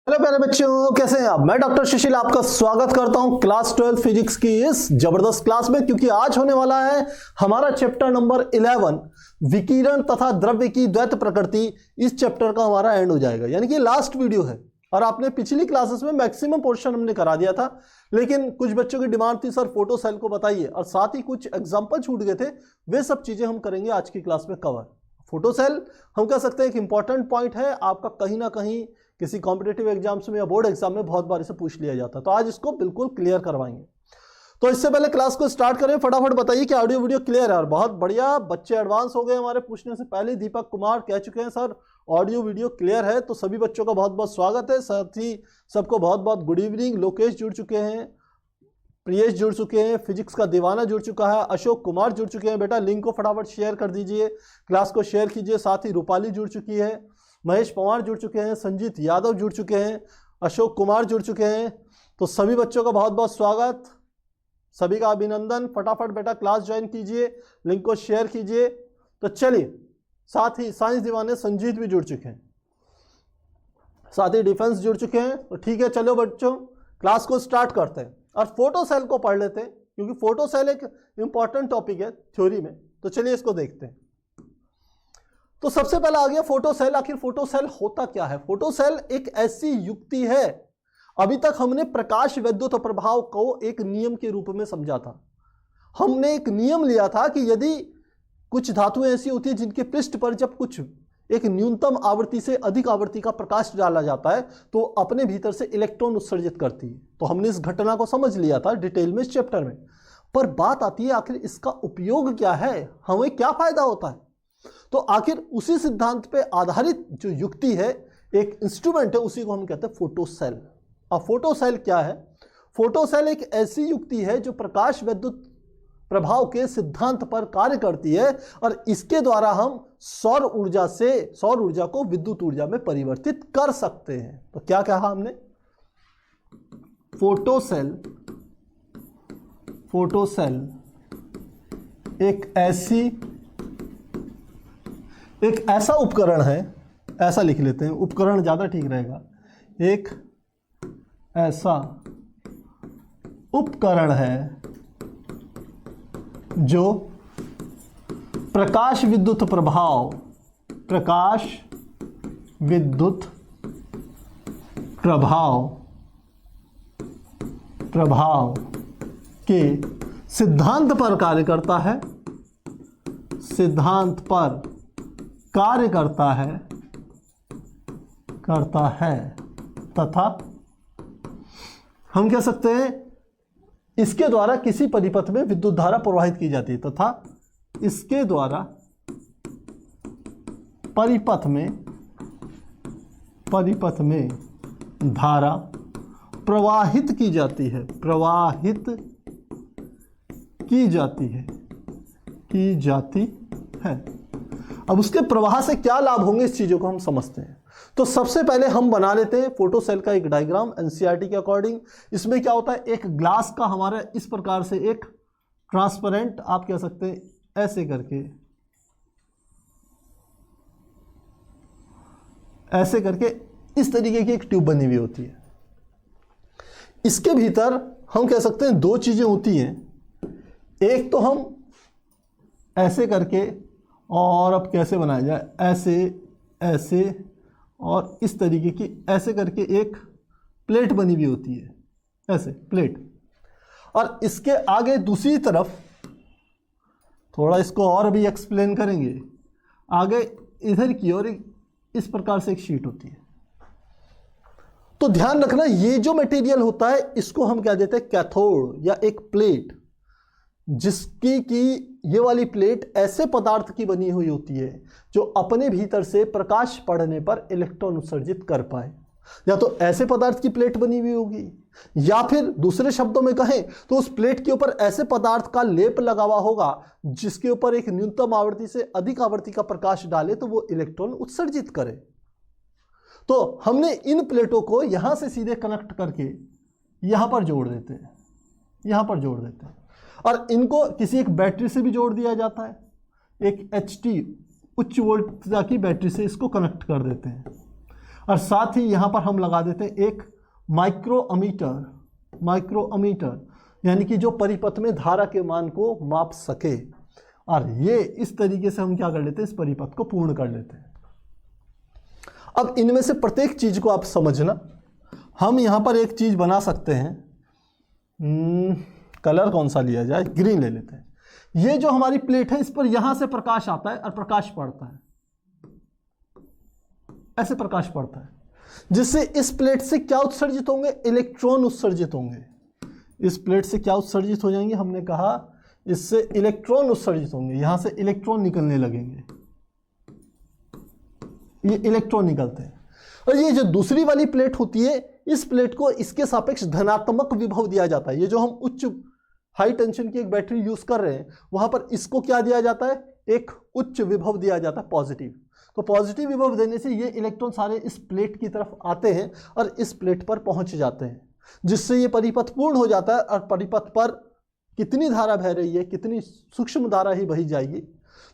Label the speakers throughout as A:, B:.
A: Hello प्यारे बच्चों, कैसे हैं आप। मैं डॉक्टर सुशील आपका स्वागत करता हूं क्लास 12 फिजिक्स की इस जबरदस्त क्लास में, क्योंकि आज होने वाला है हमारा चैप्टर नंबर 11 विकिरण तथा द्रव्य की द्वैत प्रकृति। इस चैप्टर का हमारा एंड हो जाएगा, यानी कि लास्ट वीडियो है। और आपने पिछली क्लासेस में मैक्सिमम पोर्शन हमने करा दिया था, लेकिन कुछ बच्चों की डिमांड थी सर फोटो सेल को बताइए, और साथ ही कुछ एग्जाम्पल छूट गए थे। वे सब चीजें हम करेंगे आज की क्लास में कवर। फोटो सेल हम कह सकते हैं एक इंपॉर्टेंट पॉइंट है, आपका कहीं ना कहीं किसी कॉम्पिटेटिव एग्जाम्स में या बोर्ड एग्जाम में बहुत बार इसे पूछ लिया जाता है, तो आज इसको बिल्कुल क्लियर करवाएंगे। तो इससे पहले क्लास को स्टार्ट करें, फटाफट बताइए कि ऑडियो वीडियो क्लियर है। और बहुत बढ़िया, बच्चे एडवांस हो गए हमारे पूछने से पहले। दीपक कुमार कह चुके हैं सर ऑडियो वीडियो क्लियर है, तो सभी बच्चों का बहुत बहुत स्वागत है। साथ ही सबको बहुत बहुत गुड इवनिंग। लोकेश जुड़ चुके हैं, प्रियेश जुड़ चुके हैं, फिजिक्स का दीवाना जुड़ चुका है, अशोक कुमार जुड़ चुके हैं। बेटा लिंक को फटाफट शेयर कर दीजिए, क्लास को शेयर कीजिए। साथ ही रूपाली जुड़ चुकी है, महेश पवार जुड़ चुके हैं, संजीत यादव जुड़ चुके हैं, अशोक कुमार जुड़ चुके हैं। तो सभी बच्चों का बहुत बहुत स्वागत, सभी का अभिनंदन। फटाफट बेटा क्लास ज्वाइन कीजिए, लिंक को शेयर कीजिए। तो चलिए, साथ ही साइंस दीवाने संजीत भी जुड़ चुके हैं, साथ ही डिफेंस जुड़ चुके हैं। तो ठीक है, चलो बच्चों क्लास को स्टार्ट करते हैं और फोटो सेल को पढ़ लेते हैं, क्योंकि फोटो सेल एक इंपॉर्टेंट टॉपिक है थ्योरी में। तो चलिए इसको देखते हैं। तो सबसे पहला आ गया फोटो सेल। आखिर फोटो सेल होता क्या है। फोटो सेल एक ऐसी युक्ति है, अभी तक हमने प्रकाश विद्युत प्रभाव को एक नियम के रूप में समझा था। हमने एक नियम लिया था कि यदि कुछ धातुएं ऐसी होती है जिनके पृष्ठ पर जब कुछ एक न्यूनतम आवृत्ति से अधिक आवृत्ति का प्रकाश डाला जाता है तो अपने भीतर से इलेक्ट्रॉन उत्सर्जित करती है। तो हमने इस घटना को समझ लिया था डिटेल में इस चैप्टर में। पर बात आती है आखिर इसका उपयोग क्या है, हमें क्या फायदा होता है। तो आखिर उसी सिद्धांत पे आधारित जो युक्ति है, एक इंस्ट्रूमेंट है, उसी को हम कहते हैं फोटो सेल। अब फोटो सेल क्या है। फोटो सेल एक ऐसी युक्ति है जो प्रकाश विद्युत प्रभाव के सिद्धांत पर कार्य करती है, और इसके द्वारा हम सौर ऊर्जा को विद्युत ऊर्जा में परिवर्तित कर सकते हैं। तो क्या कहा हमने, फोटो सेल एक ऐसा उपकरण है, ऐसा लिख लेते हैं, उपकरण ज्यादा ठीक रहेगा। एक ऐसा उपकरण है जो प्रकाश विद्युत प्रभाव के सिद्धांत पर कार्य करता है तथा हम कह सकते हैं इसके द्वारा किसी परिपथ में विद्युत धारा प्रवाहित की जाती है, तथा इसके द्वारा परिपथ में धारा प्रवाहित की जाती है। अब उसके प्रवाह से क्या लाभ होंगे, इस चीजों को हम समझते हैं। तो सबसे पहले हम बना लेते हैं फोटो सेल का एक डायग्राम एनसीईआरटी के अकॉर्डिंग। इसमें क्या होता है, एक ग्लास का हमारा इस प्रकार से एक ट्रांसपेरेंट, आप कह सकते हैं ऐसे करके इस तरीके की एक ट्यूब बनी हुई होती है। इसके भीतर हम कह सकते हैं दो चीजें होती हैं। एक तो हम ऐसे करके, और अब कैसे बनाया जाए, ऐसे और इस तरीके की ऐसे करके एक प्लेट बनी हुई होती है, ऐसे प्लेट। और इसके आगे दूसरी तरफ, थोड़ा इसको और भी एक्सप्लेन करेंगे, आगे इधर की ओर इस प्रकार से एक शीट होती है। तो ध्यान रखना, ये जो मटेरियल होता है इसको हम क्या देते हैं, कैथोड या एक प्लेट, जिसकी कि ये वाली प्लेट ऐसे पदार्थ की बनी हुई होती है जो अपने भीतर से प्रकाश पड़ने पर इलेक्ट्रॉन उत्सर्जित कर पाए। या तो ऐसे पदार्थ की प्लेट बनी हुई होगी, या फिर दूसरे शब्दों में कहें तो उस प्लेट के ऊपर ऐसे पदार्थ का लेप लगा हुआ होगा जिसके ऊपर एक न्यूनतम आवृत्ति से अधिक आवृत्ति का प्रकाश डाले तो वो इलेक्ट्रॉन उत्सर्जित करे। तो हमने इन प्लेटों को यहां से सीधे कनेक्ट करके यहां पर जोड़ देते हैं, और इनको किसी एक बैटरी से भी जोड़ दिया जाता है। एक HT उच्च वोल्टता की बैटरी से इसको कनेक्ट कर देते हैं। और साथ ही यहां पर हम लगा देते हैं एक माइक्रोमीटर, यानी कि जो परिपथ में धारा के मान को माप सके। और ये इस तरीके से हम क्या कर लेते हैं, इस परिपथ को पूर्ण कर लेते हैं। अब इनमें से प्रत्येक चीज को आप समझना। हम यहां पर एक चीज बना सकते हैं, कलर कौन सा लिया जाए, ग्रीन ले लेते हैं। ये जो हमारी प्लेट है, इस पर यहां से प्रकाश आता है और प्रकाश पड़ता है, ऐसे प्रकाश पड़ता है, जिससे इस प्लेट से क्या उत्सर्जित होंगे, इलेक्ट्रॉन उत्सर्जित होंगे। इस प्लेट से क्या उत्सर्जित हो जाएंगे, हमने कहा इससे इलेक्ट्रॉन उत्सर्जित होंगे, यहां से इलेक्ट्रॉन निकलने लगेंगे, ये इलेक्ट्रॉन निकलते हैं। और ये जो दूसरी वाली प्लेट होती है, इस प्लेट को इसके सापेक्ष धनात्मक विभव दिया जाता है। ये जो हम उच्च हाई टेंशन की एक बैटरी यूज कर रहे हैं, वहां पर इसको क्या दिया जाता है, एक उच्च विभव दिया जाता है, पॉजिटिव। तो पॉजिटिव विभव देने से ये इलेक्ट्रॉन सारे इस प्लेट की तरफ आते हैं और इस प्लेट पर पहुंच जाते हैं, जिससे ये परिपथ पूर्ण हो जाता है। और परिपथ पर कितनी धारा बह रही है, कितनी सूक्ष्म धारा ही बही जाएगी,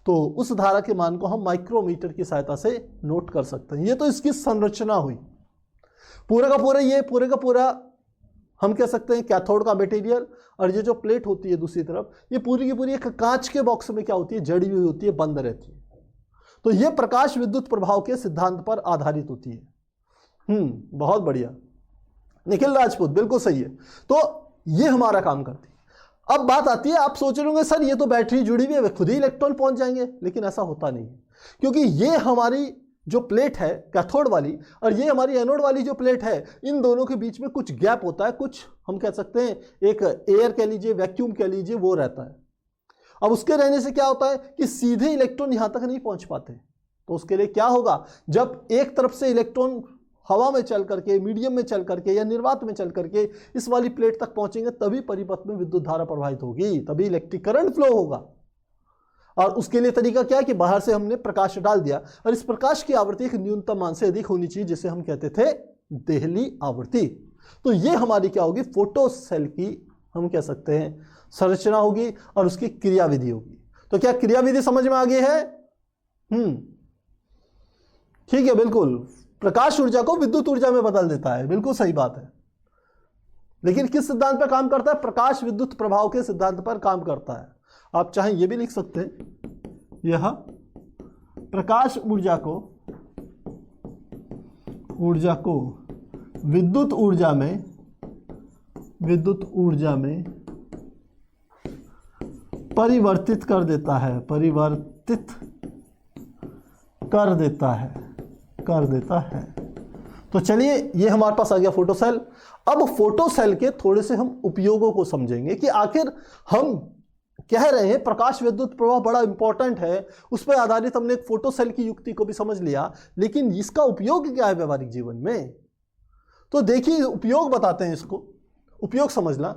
A: तो उस धारा के मान को हम माइक्रोमीटर की सहायता से नोट कर सकते हैं। ये तो इसकी संरचना हुई। पूरा का पूरा हम कह सकते हैं कैथोड का मटेरियल। और ये जो प्लेट होती है दूसरी तरफ, ये पूरी की पूरी एक कांच के बॉक्स में क्या होती है, जड़ी हुई होती है, बंद रहती है। तो ये प्रकाश विद्युत प्रभाव के सिद्धांत पर आधारित होती है। बहुत बढ़िया निखिल राजपूत, बिल्कुल सही है। तो ये हमारा काम करती है। अब बात आती है, आप सोच रहे होंगे सर ये तो बैटरी जुड़ी हुई है, खुद ही इलेक्ट्रॉन पहुंच जाएंगे, लेकिन ऐसा होता नहीं है, क्योंकि ये हमारी जो प्लेट है कैथोड वाली और ये हमारी एनोड वाली जो प्लेट है, इन दोनों के बीच में कुछ गैप होता है, कुछ हम कह सकते हैं एक एयर कह लीजिए, वैक्यूम कह लीजिए, वो रहता है। अब उसके रहने से क्या होता है कि सीधे इलेक्ट्रॉन यहां तक नहीं पहुंच पाते। तो उसके लिए क्या होगा, जब एक तरफ से इलेक्ट्रॉन हवा में चल करके, मीडियम में चल करके या निर्वात में चल करके इस वाली प्लेट तक पहुंचेंगे, तभी परिपथ में विद्युत धारा प्रवाहित होगी, तभी इलेक्ट्रिक करंट फ्लो होगा। और उसके लिए तरीका क्या है कि बाहर से हमने प्रकाश डाल दिया, और इस प्रकाश की आवृत्ति एक न्यूनतम मान से अधिक होनी चाहिए, जिसे हम कहते थे देहली आवृत्ति। तो ये हमारी क्या होगी, फोटो सेल की हम कह सकते हैं संरचना होगी और उसकी क्रियाविधि होगी। तो क्या क्रियाविधि समझ में आ गई है? ठीक है, बिल्कुल। प्रकाश ऊर्जा को विद्युत ऊर्जा में बदल देता है, बिल्कुल सही बात है। लेकिन किस सिद्धांत पर काम करता है? प्रकाश विद्युत प्रभाव के सिद्धांत पर काम करता है। आप चाहें यह भी लिख सकते हैं, यह प्रकाश ऊर्जा को विद्युत ऊर्जा में परिवर्तित कर देता है। तो चलिए, ये हमारे पास आ गया फोटो सेल। अब फोटो सेल के थोड़े से हम उपयोगों को समझेंगे कि आखिर हम कह रहे हैं प्रकाश विद्युत प्रवाह बड़ा इंपॉर्टेंट है, उस पर आधारित हमने एक फोटो सेल की युक्ति को भी समझ लिया, लेकिन इसका उपयोग क्या है व्यवहारिक जीवन में? तो देखिए, उपयोग बताते हैं, इसको उपयोग समझना।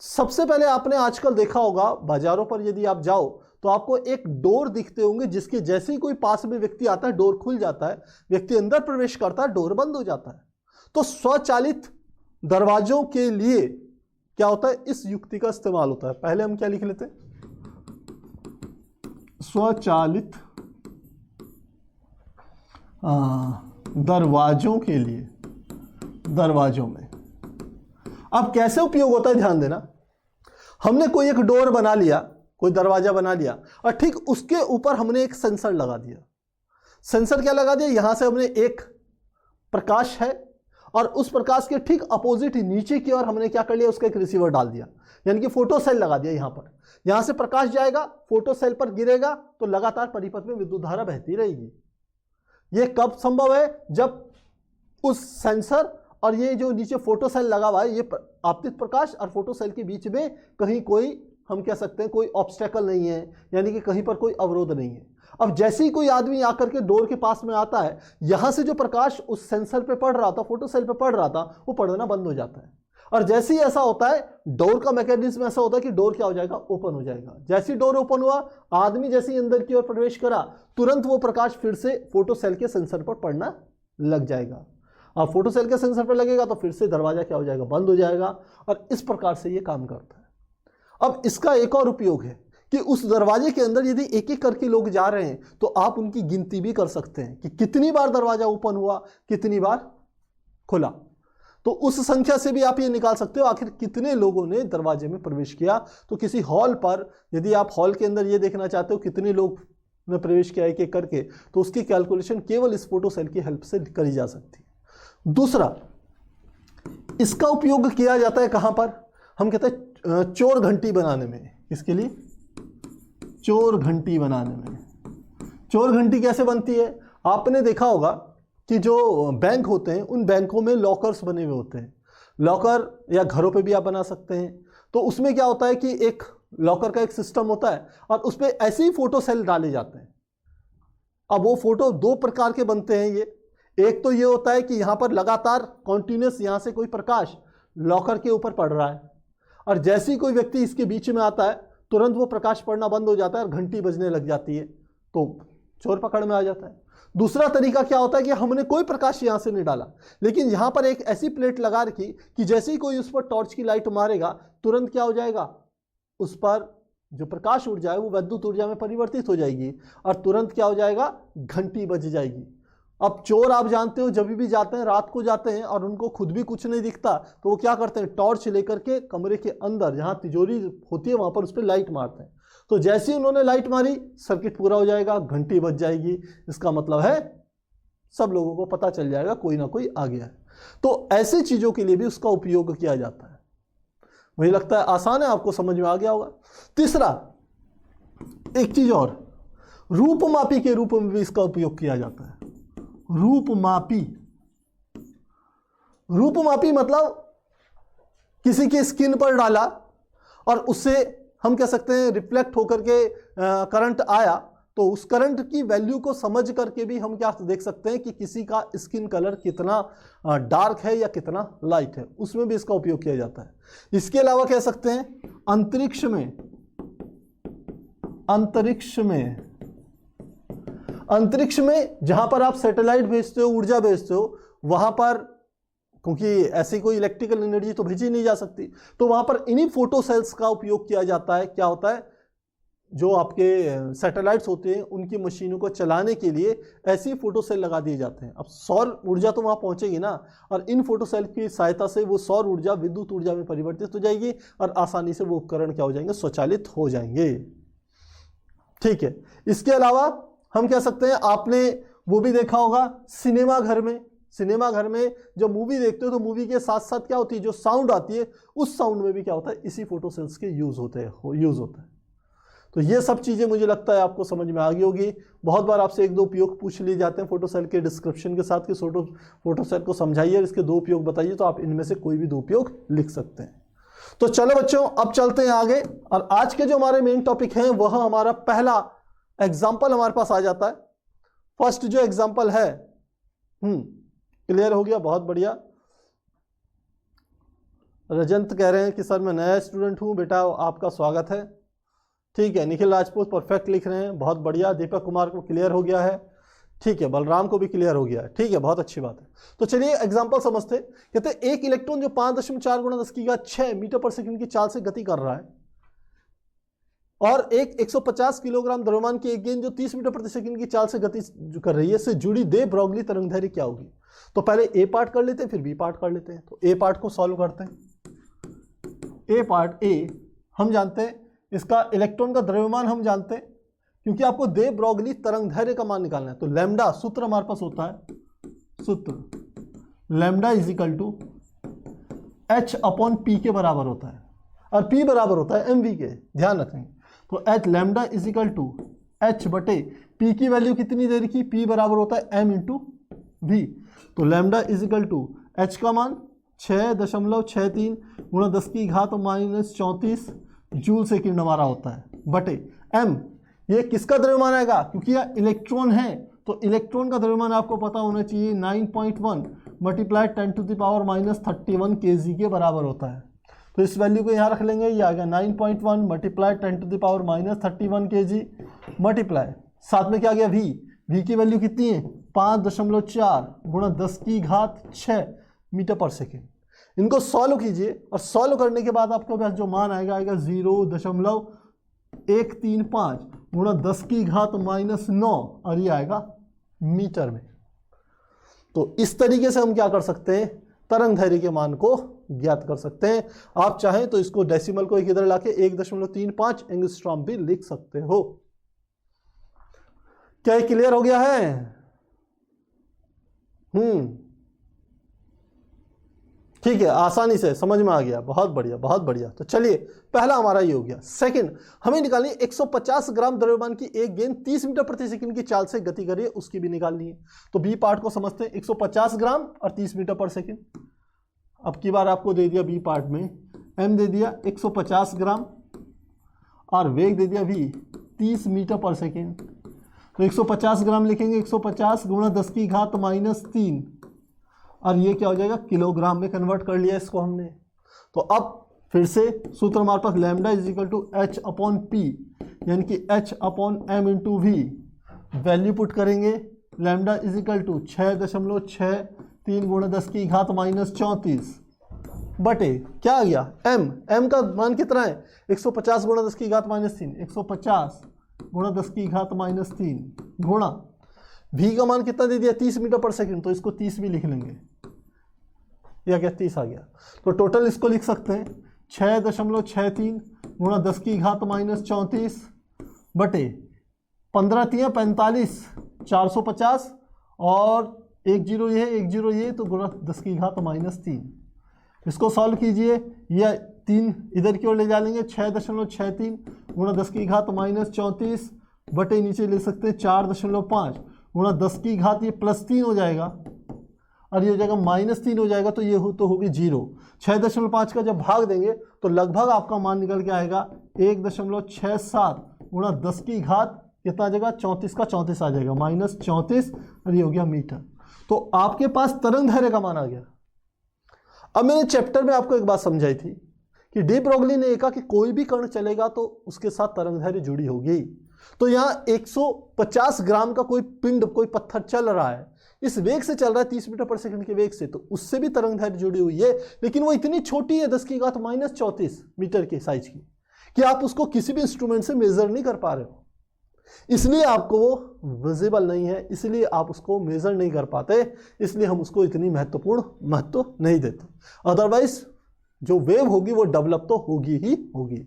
A: सबसे पहले आपने आजकल देखा होगा बाजारों पर यदि आप जाओ तो आपको एक डोर दिखते होंगे, जिसके जैसे ही कोई पास में व्यक्ति आता है डोर खुल जाता है, व्यक्ति अंदर प्रवेश करता है, डोर बंद हो जाता है। तो स्वचालित दरवाजों के लिए क्या होता है, इस युक्ति का इस्तेमाल होता है। पहले हम क्या लिख लेते हैं, स्वचालित दरवाजों में। अब कैसे उपयोग होता है ध्यान देना। हमने कोई एक डोर बना लिया, कोई दरवाजा बना लिया, और ठीक उसके ऊपर हमने एक सेंसर लगा दिया। सेंसर क्या लगा दिया, यहां से हमने एक प्रकाश है और उस प्रकाश के ठीक अपोजिट नीचे की ओर हमने क्या कर लिया, उसका एक रिसीवर डाल दिया, यानी कि फोटो सेल लगा दिया। यहां पर यहां से प्रकाश जाएगा, फोटो सेल पर गिरेगा, तो लगातार परिपथ में विद्युत धारा बहती रहेगी। यह कब संभव है, जब उस सेंसर और ये जो नीचे फोटो सेल लगा हुआ है, ये आपतित प्रकाश और फोटो सेल के बीच में कहीं कोई हम कह सकते हैं कोई ऑब्स्टेकल नहीं है, यानी कि कहीं पर कोई अवरोध नहीं है। अब जैसे ही कोई आदमी आकर के डोर के पास में आता है, यहां से जो प्रकाश उस सेंसर पे पड़ रहा था, फोटो सेल पे पड़ रहा था, वो पड़ना बंद हो जाता है। और जैसे ही ऐसा होता है, डोर का मैकेनिज्म ऐसा होता है कि डोर क्या हो जाएगा, ओपन हो जाएगा। जैसे ही डोर ओपन हुआ, आदमी जैसे ही अंदर की ओर प्रवेश करा, तुरंत वो प्रकाश फिर से फोटो सेल के सेंसर पर पड़ना लग जाएगा। अब फोटो सेल के सेंसर पर लगेगा तो फिर से दरवाजा क्या हो जाएगा, बंद हो जाएगा। और इस प्रकार से ये काम करता है। अब इसका एक और उपयोग है कि उस दरवाजे के अंदर यदि एक एक करके लोग जा रहे हैं तो आप उनकी गिनती भी कर सकते हैं कि कितनी बार दरवाजा ओपन हुआ, कितनी बार खुला। तो उस संख्या से भी आप ये निकाल सकते हो आखिर कितने लोगों ने दरवाजे में प्रवेश किया। तो किसी हॉल पर यदि आप हॉल के अंदर ये देखना चाहते हो कितने लोग ने प्रवेश किया एक एक करके, तो उसकी कैलकुलेशन केवल इस फोटो सेल की हेल्प से करी जा सकती है। दूसरा, इसका उपयोग किया जाता है कहां पर? हम कहते हैं चोर घंटी बनाने में। किसके लिए? चोर घंटी बनाने में। चोर घंटी कैसे बनती है? आपने देखा होगा कि जो बैंक होते हैं उन बैंकों में लॉकर्स बने हुए होते हैं। लॉकर या घरों पे भी आप बना सकते हैं। तो उसमें क्या होता है कि एक लॉकर का एक सिस्टम होता है और उस पर ऐसे ही फोटो सेल डाले जाते हैं। अब वो फोटो दो प्रकार के बनते हैं। ये एक तो ये होता है कि यहां पर लगातार कॉन्टिन्यूस यहां से कोई प्रकाश लॉकर के ऊपर पड़ रहा है और जैसे ही कोई व्यक्ति इसके बीच में आता है तुरंत वो प्रकाश पड़ना बंद हो जाता है और घंटी बजने लग जाती है, तो चोर पकड़ में आ जाता है। दूसरा तरीका क्या होता है कि हमने कोई प्रकाश यहां से नहीं डाला, लेकिन यहां पर एक ऐसी प्लेट लगा रखी कि जैसे ही कोई उस पर टॉर्च की लाइट मारेगा तुरंत क्या हो जाएगा, उस पर जो प्रकाश ऊर्जा है वो विद्युत ऊर्जा में परिवर्तित हो जाएगी और तुरंत क्या हो जाएगा, घंटी बज जाएगी। अब चोर आप जानते हो जब भी जाते हैं रात को जाते हैं और उनको खुद भी कुछ नहीं दिखता तो वो क्या करते हैं, टॉर्च लेकर के कमरे के अंदर जहां तिजोरी होती है वहां पर उस पर लाइट मारते हैं। तो जैसे ही उन्होंने लाइट मारी सर्किट पूरा हो जाएगा, घंटी बज जाएगी। इसका मतलब है सब लोगों को पता चल जाएगा कोई ना कोई आ गया है। तो ऐसी चीजों के लिए भी उसका उपयोग किया जाता है। मुझे लगता है आसान है, आपको समझ में आ गया होगा। तीसरा, एक चीज और, रूपमापी के रूप में भी इसका उपयोग किया जाता है। रूपमापी, रूपमापी मतलब किसी की स्किन पर डाला और उससे हम कह सकते हैं रिफ्लेक्ट होकर के करंट आया, तो उस करंट की वैल्यू को समझ करके भी हम क्या देख सकते हैं कि किसी का स्किन कलर कितना डार्क है या कितना लाइट है, उसमें भी इसका उपयोग किया जाता है। इसके अलावा कह सकते हैं अंतरिक्ष में, अंतरिक्ष में जहां पर आप सैटेलाइट भेजते हो, ऊर्जा भेजते हो, वहां पर क्योंकि ऐसी कोई इलेक्ट्रिकल एनर्जी तो भेजी नहीं जा सकती, तो वहां पर इन्हीं फोटो सेल्स का उपयोग किया जाता है। क्या होता है, जो आपके सैटेलाइट्स होते हैं उनकी मशीनों को चलाने के लिए ऐसी फोटो सेल लगा दिए जाते हैं। अब सौर ऊर्जा तो वहां पहुंचेगी ना, और इन फोटो सेल की सहायता से वो सौर ऊर्जा विद्युत ऊर्जा में परिवर्तित हो जाएगी और आसानी से वो उपकरण क्या हो जाएंगे, स्वचालित हो जाएंगे। ठीक है। इसके अलावा हम कह सकते हैं, आपने वो भी देखा होगा सिनेमा घर में, सिनेमा घर में जब मूवी देखते हो तो मूवी के साथ साथ क्या होती है, जो साउंड आती है उस साउंड में भी क्या होता है, इसी फोटो सेल्स के यूज होता है। तो ये सब चीजें मुझे लगता है आपको समझ में आ गई होगी। बहुत बार आपसे एक दो उपयोग पूछ लिए जाते हैं फोटो सेल के डिस्क्रिप्शन के साथ कि फोटो सेल को समझाइए, इसके दो उपयोग बताइए, तो आप इनमें से कोई भी दो उपयोग लिख सकते हैं। तो चलो बच्चों, अब चलते हैं आगे, और आज के जो हमारे मेन टॉपिक हैं वह हमारा पहला एग्जाम्पल हमारे पास आ जाता है। फर्स्ट जो एग्जाम्पल है, क्लियर हो गया, बहुत बढ़िया। रजंत कह रहे हैं कि सर मैं नया स्टूडेंट हूं, बेटा आपका स्वागत है। ठीक है। निखिल राजपूत परफेक्ट लिख रहे हैं, बहुत बढ़िया। दीपक कुमार को क्लियर हो गया है, ठीक है। बलराम को भी क्लियर हो गया है, ठीक है, बहुत अच्छी बात है। तो चलिए एग्जांपल समझते। कहते हैं एक इलेक्ट्रॉन जो 5.4 × 10⁻6 मीटर पर सेकंड की चाल से गति कर रहा है और एक 150 किलोग्राम द्रव्यमान की एक गेंद जो 30 मीटर प्रति सेकंड की चाल से गति कर रही है, से जुड़ी दे ब्रोगली तरंगदैर्घ्य क्या होगी। तो पहले ए पार्ट कर लेते हैं, फिर बी पार्ट कर लेते हैं। तो ए पार्ट को सॉल्व करते हैं। ए पार्ट, ए हम जानते हैं, इसका इलेक्ट्रॉन का द्रव्यमान हम जानते हैं, क्योंकि आपको दे ब्रोगली तरंगदैर्घ्य का मान निकालना है। तो लैम्डा सूत्र हमारे पास होता है, सूत्र लैम्डा = h/p के बराबर होता है, और p बराबर होता है mv के, ध्यान रखेंगे। तो h लैम्डा = h/p की वैल्यू कितनी दे रखी, p बराबर होता है m × v। तो लैम्डा = h का मान 6.63 × 10⁻⁻34 जूल सेकंड हमारा होता है, बटे m। ये किसका द्रव्यमान आएगा, क्योंकि यह इलेक्ट्रॉन है तो इलेक्ट्रॉन का द्रव्यमान आपको पता होना चाहिए 9.1 × 10⁻31 kg के बराबर होता है। तो इस वैल्यू को यहाँ रख लेंगे, ये आ गया 9.1 × 10⁻31 kg मल्टीप्लाई, साथ में क्या गया v की वैल्यू कितनी है 5.4 × 10⁻6 मीटर पर सेकेंड। इनको सॉल्व कीजिए और सॉल्व करने के बाद आपके पास जो मान आएगा 0.0 135 गुणा 10 की घात -9 और ये आएगा मीटर में। तो इस तरीके से हम क्या कर सकते हैं, तरंग दैर्घ्य के मान को ज्ञात कर सकते हैं। आप चाहें तो इसको डेसिमल को एक इधर लाके 1.35 एंगस्ट्रॉम भी लिख सकते हो। क्या ये क्लियर हो गया है? ठीक है, आसानी से समझ में आ गया, बहुत बढ़िया बहुत बढ़िया। तो चलिए पहला हमारा ये हो गया। सेकंड, हमें निकालनी है 150 ग्राम द्रव्यमान की एक गेंद 30 मीटर प्रति सेकंड की चाल से गति कर रही है, उसकी भी निकालनी है। तो बी पार्ट को समझते हैं, 150 ग्राम और 30 मीटर पर सेकंड। अब की बार आपको दे दिया बी पार्ट में, एम दे दिया 150 ग्राम और वेग दे दिया वी 30 मीटर पर सेकेंड। तो 150 ग्राम लिखेंगे, 150 गुणा 10 की घात -3 और ये क्या हो जाएगा, किलोग्राम में कन्वर्ट कर लिया इसको हमने। तो अब फिर से सूत्र हमारे पास lambda is equal to h upon p, यानी कि h upon m into v. Value put करेंगे, लैम्डा इज इक्वल टू 6.63 गुणा 10 की घात -34 बटे क्या आ गया, एम का मान कितना है, 150 गुणा 10 की घात -3, 150 गुणा 10 की घात -3 गुणा वी का मान कितना दे दिया, 30 मीटर पर सेकंड। तो इसको 30 भी लिख लेंगे, या क्या 30 आ गया। तो टोटल इसको लिख सकते हैं 6.63 गुणा 10 की घात -34 बटे 15 × 45 450 और 1 0 ये 1 0 ये, तो गुणा 10 की घात -3। इसको सॉल्व कीजिए, या 3 इधर की ओर ले जा लेंगे, 6.63 गुणा 10 की घात -34 बटे नीचे ले सकते हैं 4.5 गुणा 10 की घात, ये +3 हो जाएगा और ये हो जाएगा -3 हो जाएगा। तो ये तो होगी 0। 6.5 का जब भाग देंगे तो लगभग आपका मान निकल के आएगा 1.67 गुणा 10 की घात कितना आ जाएगा, 34 का 34 आ जाएगा, -34 और ये हो गया मीटर। तो आपके पास तरंग दैर्घ्य का मान आ गया। अब मैंने चैप्टर में आपको एक बात समझाई थी कि डी ब्रोगली ने कहा कि कोई भी कण चलेगा तो उसके साथ तरंग दैर्घ्य जुड़ी होगी। तो यहाँ 150 ग्राम का कोई पिंड, कोई पत्थर चल रहा है, इस वेग से चल रहा है 30 मीटर पर सेकंड के वेग से, तो उससे भी तरंग दैर्घ्य जुड़ी हुई है, लेकिन वो इतनी छोटी है 10 की घात -34 मीटर के साइज की कि आप उसको किसी भी इंस्ट्रूमेंट से मेजर नहीं कर पा रहे हो, इसलिए आपको वो विजिबल नहीं है, इसलिए आप उसको मेजर नहीं कर पाते, इसलिए हम उसको इतनी महत्वपूर्ण महत्व नहीं देते। अदरवाइज जो वेव होगी वो डेवलप तो होगी ही होगी।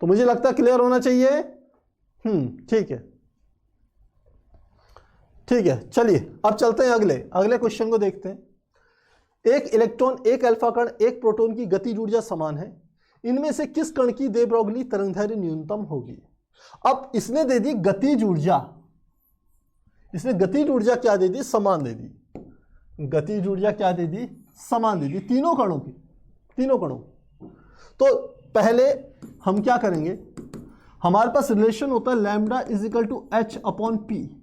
A: तो मुझे लगता है क्लियर होना चाहिए। ठीक है ठीक है, चलिए अब चलते हैं अगले क्वेश्चन को देखते हैं। एक इलेक्ट्रॉन, एक अल्फा कण, एक प्रोटॉन की गतिज ऊर्जा समान है, इनमें से किस कण की दे ब्रोगली तरंग दैर्घ्य न्यूनतम होगी। अब इसने दे दी गतिज ऊर्जा, इसने गतिज ऊर्जा क्या दे दी, समान दे दी। गतिज ऊर्जा क्या दे दी, समान दे दी, तीनों कणों की, तीनों कणों। तो पहले हम क्या करेंगे, हमारे पास रिलेशन होता है lambda is equal to h upon p.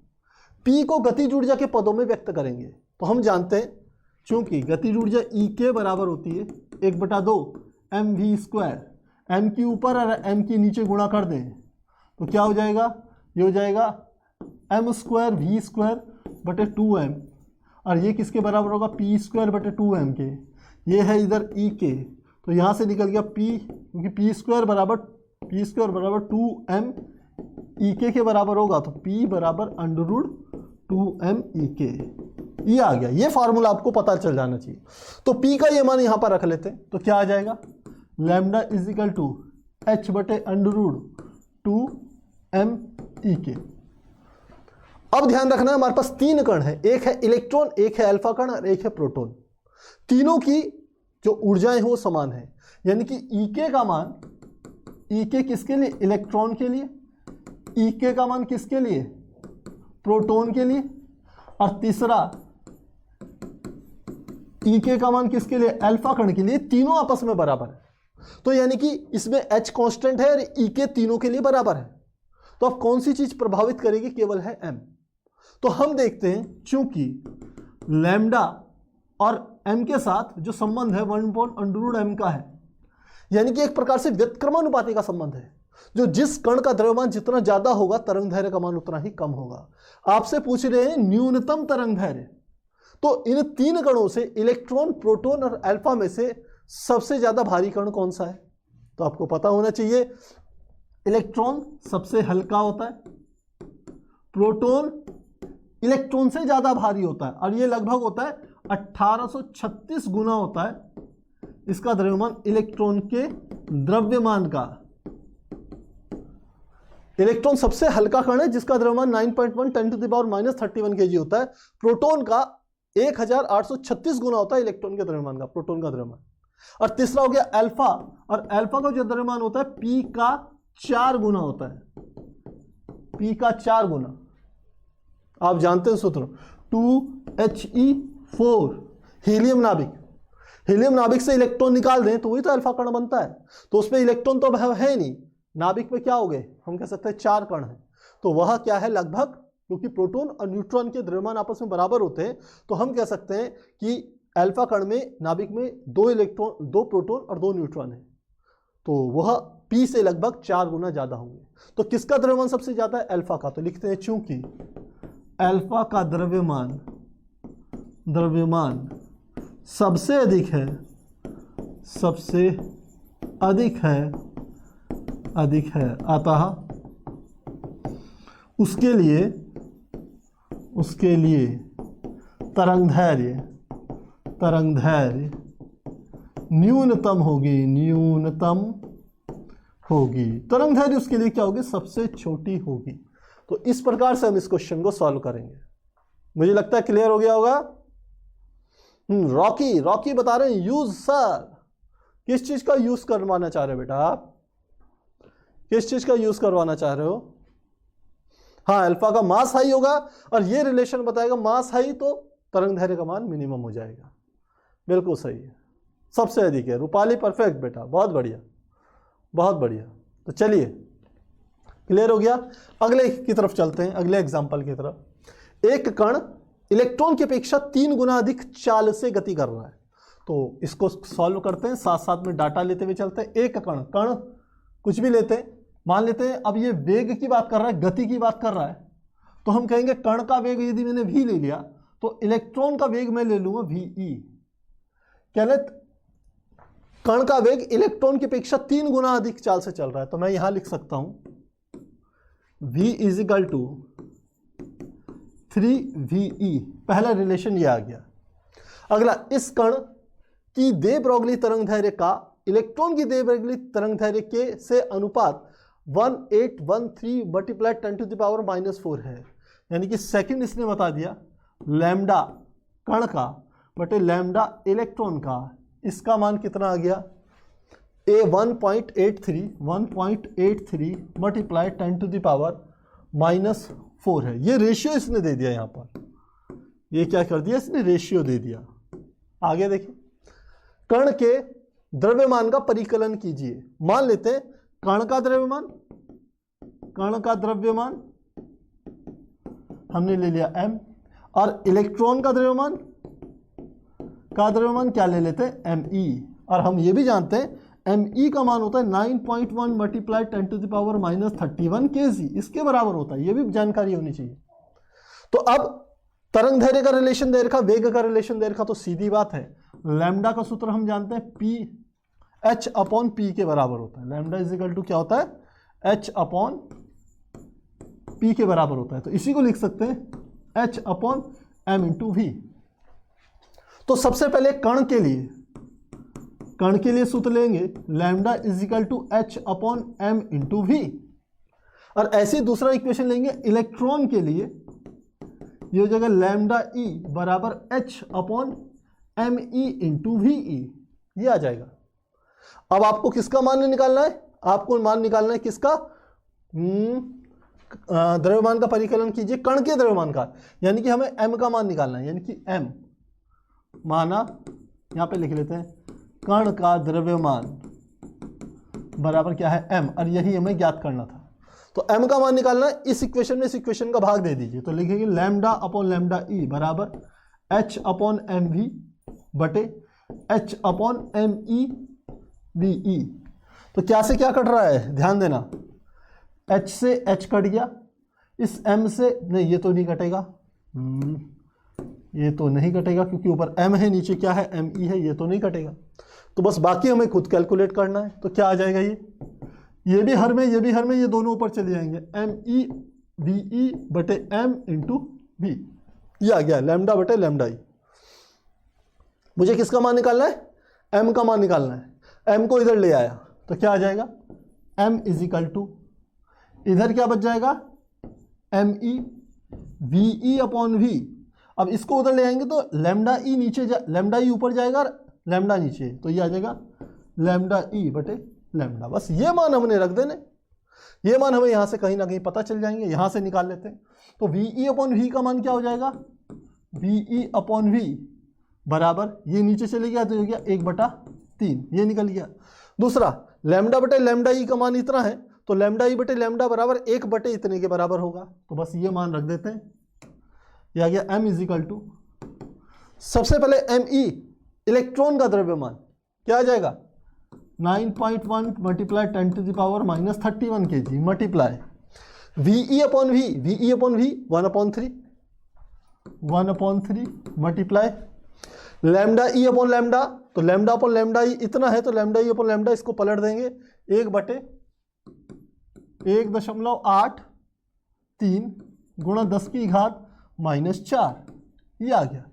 A: P को गतिज ऊर्जा के पदों में व्यक्त करेंगे। तो हम जानते हैं चूंकि गतिज ऊर्जा ई के बराबर होती है 1/2 mv², एम की ऊपर और एम की नीचे गुणा कर दें तो क्या हो जाएगा, ये हो जाएगा m² v² बटे 2m, और ये किसके बराबर होगा, p² बटे 2m के। ये है इधर ई के, तो यहाँ से निकल गया p, क्योंकि p² बराबर 2m ई के बराबर होगा, तो p बराबर √2m ई के। ये आ गया, ये फार्मूला आपको पता चल जाना चाहिए। तो p का ये मान यहाँ पर रख लेते हैं, तो क्या आ जाएगा, lambda is equal to h बटे √2m ई के। अब ध्यान रखना हमारे पास 3 कण है, एक है इलेक्ट्रॉन, एक है अल्फा कण और एक है प्रोटॉन। तीनों की जो ऊर्जाएं हैं वो समान है, यानी कि ई के का मान, ई के किसके लिए, इलेक्ट्रॉन के लिए, ई के का मान किसके लिए, प्रोटॉन के लिए, और तीसरा ई के का मान किसके लिए, अल्फा कण के लिए। तीनों आपस में बराबर है, तो यानी कि इसमें एच कांस्टेंट है और ई के तीनों के लिए बराबर है। तो अब कौन सी चीज प्रभावित करेगी, केवल है एम। तो हम देखते हैं चूंकि लैम्डा और एम के साथ जो संबंध है 1/√m का है, यानी कि एक प्रकार से व्युत्क्रमानुपाती का संबंध है, जो जिस कण का द्रव्यमान जितना ज्यादा होगा तरंग दैर्घ्य का मान उतना ही कम होगा। आपसे पूछ रहे हैं न्यूनतम तरंग दैर्घ्य, तो इन 3 कणों से इलेक्ट्रॉन, प्रोटॉन और अल्फा में से सबसे ज्यादा भारी कण कौन सा है, तो आपको पता होना चाहिए इलेक्ट्रॉन सबसे हल्का होता है, प्रोटॉन इलेक्ट्रॉन से ज्यादा भारी होता है, और ये लगभग होता है 1836 गुना होता है इसका द्रव्यमान इलेक्ट्रॉन के द्रव्यमान का। इलेक्ट्रॉन सबसे हल्का कण है जिसका द्रव्यमान 9.1 10⁻³ kg होता है। प्रोटॉन का 1836 गुना होता है इलेक्ट्रॉन के द्रव्यमान का, प्रोटॉन का द्रव्यमान। और तीसरा हो गया अल्फा, और अल्फा का जो द्रव्यमान होता है P का 4 गुना होता है, P का 4 गुना। आप जानते हैं सूत्र 2He4, हीलियम नाभिक। हीलियम नाभिक से इलेक्ट्रॉन निकाल दें तो वही तो अल्फा कण बनता है। तो उसमें इलेक्ट्रॉन तो है नहीं, नाभिक में क्या हो गए, हम कह सकते हैं 4 कण हैं। तो वह क्या है, लगभग, क्योंकि प्रोटॉन और न्यूट्रॉन के द्रव्यमान आपस में बराबर होते हैं, तो हम कह सकते हैं कि अल्फा कण में, नाभिक में 2 इलेक्ट्रॉन, 2 प्रोटॉन और 2 न्यूट्रॉन है, तो वह P से लगभग 4 गुना ज्यादा होंगे। तो किसका द्रव्यमान सबसे ज्यादा है, अल्फा का। तो लिखते हैं चूंकि अल्फा का द्रव्यमान सबसे अधिक है, अतः उसके लिए तरंगदैर्घ्य न्यूनतम होगी। तरंगदैर्घ्य उसके लिए क्या होगी, सबसे छोटी होगी। तो इस प्रकार से हम इस क्वेश्चन को सॉल्व करेंगे। मुझे लगता है क्लियर हो गया होगा। रॉकी बता रहे हैं यूज सर, किस चीज का यूज करवाना चाह रहे हो बेटा आप, किस चीज का यूज करवाना चाह रहे हो? हाँ, अल्फा का मास हाई होगा और ये रिलेशन बताएगा मास हाई तो तरंगदैर्घ्य का मान मिनिमम हो जाएगा। बिल्कुल सही है, सबसे अधिक है। रूपाली परफेक्ट बेटा, बहुत बढ़िया बहुत बढ़िया। तो चलिए क्लियर हो गया, अगले की तरफ चलते हैं, अगले एग्जाम्पल की तरफ। एक कण इलेक्ट्रॉन की अपेक्षा 3 गुना अधिक चाल से गति कर रहा है। तो इसको सॉल्व करते हैं, साथ साथ में डाटा लेते हुए चलते हैं। एक कण कुछ भी लेते हैं, मान लेते हैं अब ये वेग की बात कर रहा है, गति की बात कर रहा है, तो हम कहेंगे कण का वेग यदि मैंने v ले लिया तो इलेक्ट्रॉन का वेग मैं ले लूंगा ve। कहले कण का वेग इलेक्ट्रॉन की अपेक्षा 3 गुना अधिक चाल से चल रहा है, तो मैं यहां लिख सकता हूं v = 3ve। पहला रिलेशन ये आ गया। अगला, इस कण की दे ब्रोगली तरंगदैर्घ्य का इलेक्ट्रॉन की दे ब्रोगली तरंगदैर्घ्य के से अनुपात 1813 × 10⁻⁻⁴ है। यानी कि सेकंड इसने बता दिया, लैम्डा कण का बटे लैम्डा इलेक्ट्रॉन का, इसका मान कितना आ गया, 1.83 × 10⁻⁴ है। ये रेशियो इसने दे दिया, यहां पर ये क्या कर दिया इसने, रेशियो दे दिया। आगे देखिए, कण के द्रव्यमान का परिकलन कीजिए। मान लेते हैं कण का द्रव्यमान हमने ले लिया m, और इलेक्ट्रॉन का द्रव्यमान क्या ले लेते हैं, me। और हम ये भी जानते हैं me का मान होता है 9.1 × 10⁻31 kg, इसके बराबर होता है, ये भी जानकारी होनी चाहिए। तो अब तरंगदैर्घ्य का रिलेशन दे रखा, वेग का रिलेशन दे रखा, तो सीधी बात है लैम्डा का सूत्र हम जानते हैं H/P के बराबर होता है। लैम्डा = क्या होता है, H/P के बराबर होता है। तो इसी को लिख सकते हैं H/m × v। तो सबसे पहले कण के लिए सूत्र लेंगे, लैम्डा = H/m × v। और ऐसे दूसरा इक्वेशन लेंगे इलेक्ट्रॉन के लिए, ये हो जाएगा लैम्डा E = H/me × ve, ये आ जाएगा। अब आपको किसका मान निकालना है, आपको मान निकालना है किसका, द्रव्यमान का परिकलन कीजिए, कण के द्रव्यमान का, यानी कि हमें m का मान निकालना है। यानी कि m माना, यहां पे लिख लेते हैं कण का द्रव्यमान बराबर क्या है, m, और यही हमें ज्ञात करना था। तो m का मान निकालना है, इस इक्वेशन में इस इक्वेशन का भाग दे दीजिए। तो लिखेंगे λ/λe बराबर H/mv बटे H/me ve। तो क्या से क्या कट रहा है, ध्यान देना, H से H कट गया, इस M से नहीं, ये तो नहीं कटेगा, ये तो नहीं कटेगा क्योंकि ऊपर M है, नीचे क्या है, me है, ये तो नहीं कटेगा। तो बस बाकी हमें खुद कैलकुलेट करना है। तो क्या आ जाएगा, ये भी हर में, ये भी हर में, ये दोनों ऊपर चले जाएंगे, एम ई वी ई बटे एम इंटू वी, ये आ गया लैम्डा बटे लैम्डा ई। मुझे किसका मान निकालना है? एम का मान निकालना है। एम को इधर ले आया तो क्या आ जाएगा? एम इज इक्वल टू, इधर क्या बच जाएगा? M e v e upon v. अब इसको उधर ले आएंगे तो लैम्डा ई नीचे लैम्डा ई ऊपर जाएगा और लैम्डा नीचे, तो ये आ जाएगा लैम्डा ई बटे लैम्डा। बस ये मान हमने रख देने, ये मान हमें यहाँ से कहीं ना कहीं पता चल जाएंगे, यहाँ से निकाल लेते हैं। तो वी ई अपॉन वी का मान क्या हो जाएगा? वी ई अपॉन वी बराबर, ये नीचे चले गया तो हो गया 1/3, ये निकल गया। दूसरा लैम्डा बटे लैम्डा ई का मान इतना है तो लैम्डा ई बटे लैम्डा बराबर 1 बटे इतने के बराबर होगा, तो बस ये मान रख देते हैं। ये आ गया एम इज इक्वल टू, सबसे पहले एम ई इलेक्ट्रॉन का द्रव्यमान क्या आ जाएगा? 9.1 multiply 10⁻³ kg multiply v upon v 1/3 multiply lambda e upon lambda, तो लैम्डा अपॉन लैम्डा ई इतना है तो लैम्डा ई अपॉन लैम्डा इसको पलट देंगे 1/1.83 गुणा 10⁻⁻⁴, ये आ गया।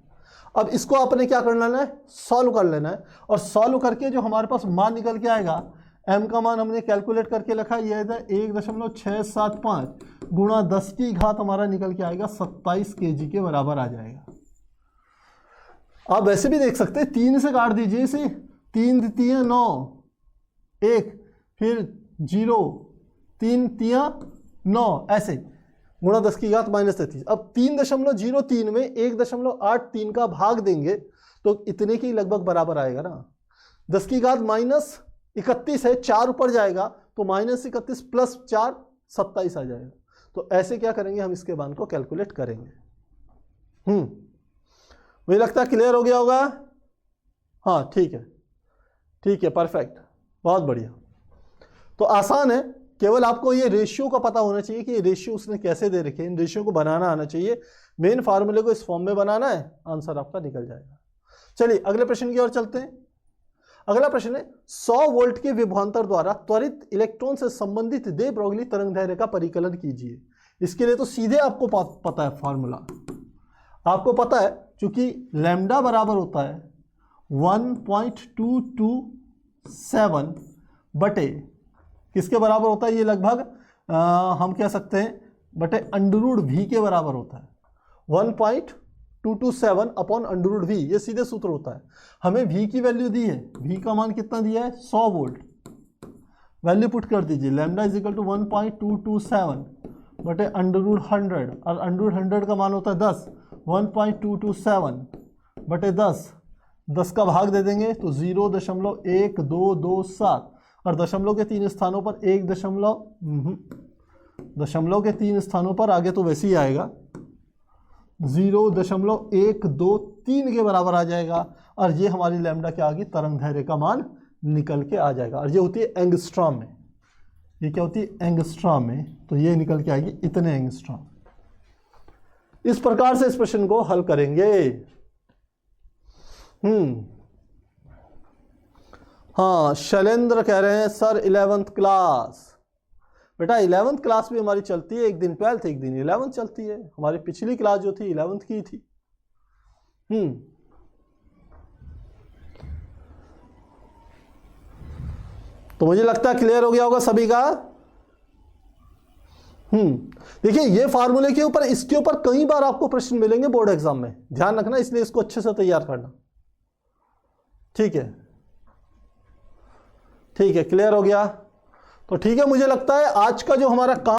A: अब इसको आपने क्या कर लेना है? सॉल्व कर लेना है, और सॉल्व करके जो हमारे पास मान निकल के आएगा, m का मान हमने कैलकुलेट करके लिखा, ये है 1.675 गुणा 10⁻⁻ हमारा निकल के आएगा 27 kg के बराबर आ जाएगा। आप वैसे भी देख सकते हैं, 3 से काट दीजिए इसे, 3 3 9 1 फिर 0 3 3 9 ऐसे गुणा 10⁻⁻33। अब 3.03 में 1.83 का भाग देंगे तो इतने की लगभग बराबर आएगा ना। 10⁻31 है, 4 ऊपर जाएगा तो -31 प्लस 4 27 आ जाएगा। तो ऐसे क्या करेंगे हम, इसके मान को कैलकुलेट करेंगे। मुझे लगता है क्लियर हो गया होगा। हाँ ठीक है, परफेक्ट, बहुत बढ़िया। तो आसान है, केवल आपको ये रेशियो का पता होना चाहिए कि ये रेशियो उसने कैसे दे रखे हैं, इन रेशियो को बनाना आना चाहिए। मेन फार्मूले को इस फॉर्म में बनाना है, आंसर आपका निकल जाएगा। चलिए अगले प्रश्न की ओर चलते हैं। अगला प्रश्न है 100 वोल्ट के विभवांतर द्वारा त्वरित इलेक्ट्रॉन से संबंधित दे ब्रोगली तरंग दैर्ध्य का परिकलन कीजिए। इसके लिए तो सीधे आपको पता है फॉर्मूला, आपको पता है, क्योंकि लैम्डा बराबर होता है 1.227 बटे किसके बराबर होता है? ये लगभग हम कह सकते हैं बटे √v के बराबर होता है। 1.227 अपॉन √v, ये सीधे सूत्र होता है। हमें v की वैल्यू दी है, v का मान कितना दिया है? 100 वोल्ट। वैल्यू पुट कर दीजिए, लैम्डा इज इक्वल टू 1.227 बटे √100, और √100 का मान होता है 10। 1.227 बटे 10 का भाग दे देंगे तो 0.1227, और दशमलव के 3 स्थानों पर दशमलव के 3 स्थानों पर आगे तो वैसे ही आएगा, 0.123 के बराबर आ जाएगा। और ये हमारी लैम्डा क्या आ गई? तरंग दैर्ध्य का मान निकल के आ जाएगा। और ये होती है एंगस्ट्रॉम में, ये क्या होती है? एंगस्ट्रॉम में, तो ये निकल के आएगी इतने एंगस्ट्रॉम। इस प्रकार से इस प्रश्न को हल करेंगे। हाँ, शैलेंद्र कह रहे हैं सर 11th क्लास। बेटा 11th क्लास भी हमारी चलती है, एक दिन 12th एक दिन 11th चलती है। हमारी पिछली क्लास जो थी 11th की थी। तो मुझे लगता है क्लियर हो गया होगा सभी का। देखिए ये फार्मूले के ऊपर, इसके ऊपर कई बार आपको प्रश्न मिलेंगे बोर्ड एग्जाम में, ध्यान रखना, इसलिए इसको अच्छे से तैयार करना। ठीक है, क्लियर हो गया। तो ठीक है, मुझे लगता है आज का जो हमारा काम